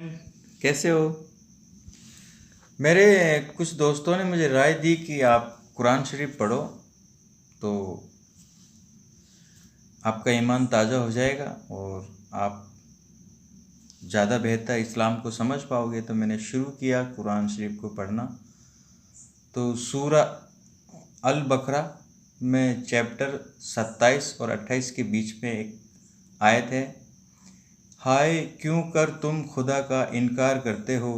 कैसे हो? मेरे कुछ दोस्तों ने मुझे राय दी कि आप कुरान शरीफ पढ़ो तो आपका ईमान ताज़ा हो जाएगा और आप ज़्यादा बेहतर इस्लाम को समझ पाओगे। तो मैंने शुरू किया कुरान शरीफ को पढ़ना। तो सूरा अल बकरा में चैप्टर 27 और 28 के बीच में एक आयत है, हाय क्यों कर तुम खुदा का इनकार करते हो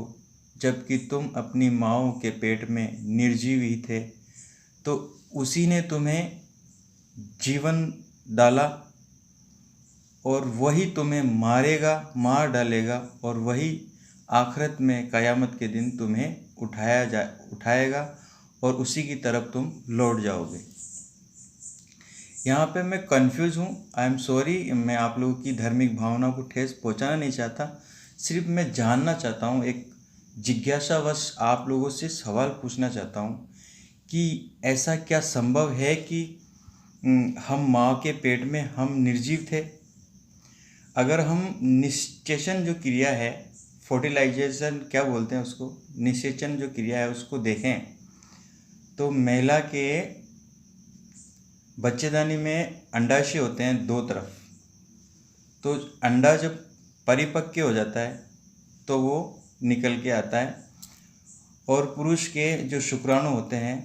जबकि तुम अपनी माँओं के पेट में निर्जीव ही थे, तो उसी ने तुम्हें जीवन डाला और वही तुम्हें मार डालेगा और वही आखिरत में क़यामत के दिन तुम्हें उठाएगा और उसी की तरफ तुम लौट जाओगे। यहाँ पे मैं कंफ्यूज हूँ, आई एम सॉरी। मैं आप लोगों की धार्मिक भावना को ठेस पहुँचाना नहीं चाहता, सिर्फ मैं जानना चाहता हूँ, एक जिज्ञासावश आप लोगों से सवाल पूछना चाहता हूँ कि ऐसा क्या संभव है कि हम माँ के पेट में हम निर्जीव थे? अगर हम निषेचन जो क्रिया है, फर्टिलाइजेशन क्या बोलते हैं उसको, निषेचन जो क्रिया है उसको देखें तो महिला के बच्चेदानी में अंडाशय होते हैं दो तरफ। तो अंडा जब परिपक्व हो जाता है तो वो निकल के आता है और पुरुष के जो शुक्राणु होते हैं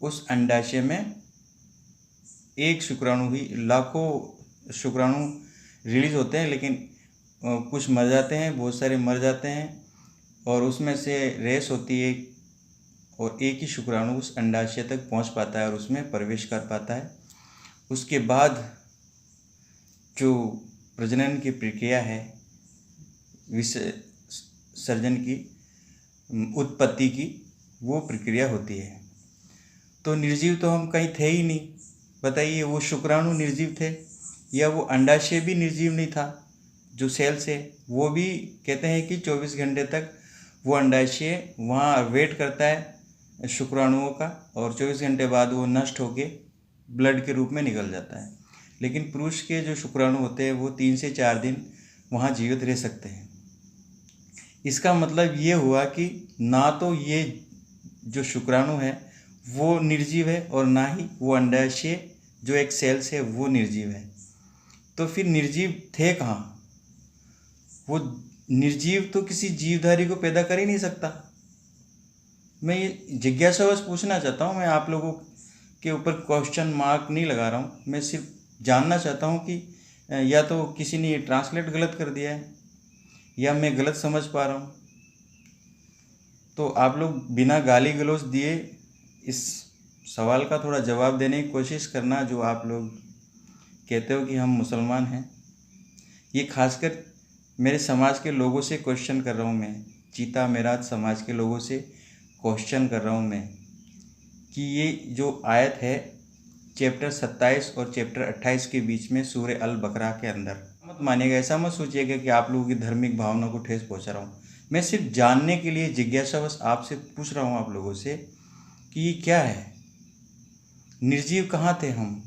उस अंडाशय में एक शुक्राणु ही, लाखों शुक्राणु रिलीज होते हैं, लेकिन कुछ मर जाते हैं, बहुत सारे मर जाते हैं और उसमें से रेस होती है और एक ही शुक्राणु उस अंडाशय तक पहुंच पाता है और उसमें प्रवेश कर पाता है। उसके बाद जो प्रजनन की प्रक्रिया है, विसर्जन की, उत्पत्ति की, वो प्रक्रिया होती है। तो निर्जीव तो हम कहीं थे ही नहीं। बताइए, वो शुक्राणु निर्जीव थे या वो अंडाशय भी निर्जीव नहीं था? जो सेल्स है वो भी कहते हैं कि 24 घंटे तक वो अंडाशय वहाँ वेट करता है शुक्राणुओं का और 24 घंटे बाद वो नष्ट होके ब्लड के रूप में निकल जाता है। लेकिन पुरुष के जो शुक्राणु होते हैं वो 3 से 4 दिन वहाँ जीवित रह सकते हैं। इसका मतलब ये हुआ कि ना तो ये जो शुक्राणु है वो निर्जीव है और ना ही वो अंडाशय जो एक सेल्स है वो निर्जीव है। तो फिर निर्जीव थे कहाँ? वो निर्जीव तो किसी जीवधारी को पैदा कर ही नहीं सकता। मैं ये जिज्ञासावश पूछना चाहता हूँ, मैं आप लोगों के ऊपर क्वेश्चन मार्क नहीं लगा रहा हूँ, मैं सिर्फ जानना चाहता हूँ कि या तो किसी ने ये ट्रांसलेट गलत कर दिया है या मैं गलत समझ पा रहा हूँ। तो आप लोग बिना गाली गलौज दिए इस सवाल का थोड़ा जवाब देने की कोशिश करना। जो आप लोग कहते हो कि हम मुसलमान हैं, ये खासकर मेरे समाज के लोगों से क्वेश्चन कर रहा हूँ मैं, चीता मेराज समाज के लोगों से क्वेश्चन कर रहा हूँ मैं कि ये जो आयत है चैप्टर 27 और चैप्टर 28 के बीच में सूरह अल बकरा के अंदर, मत मानिएगा, ऐसा मत सोचिएगा कि आप लोगों की धार्मिक भावना को ठेस पहुँचा रहा हूँ। मैं सिर्फ जानने के लिए जिज्ञासावश आपसे पूछ रहा हूँ आप लोगों से कि ये क्या है, निर्जीव कहाँ थे हम?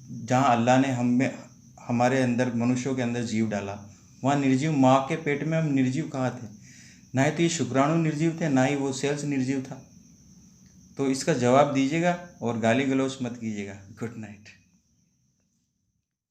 जहाँ अल्लाह ने हमारे अंदर, मनुष्यों के अंदर जीव डाला, वहाँ निर्जीव, माँ के पेट में हम निर्जीव कहाँ थे? ना ही तो ये शुक्राणु निर्जीव थे, ना ही वो सेल्स निर्जीव था। तो इसका जवाब दीजिएगा और गाली गलौज मत कीजिएगा। Good night.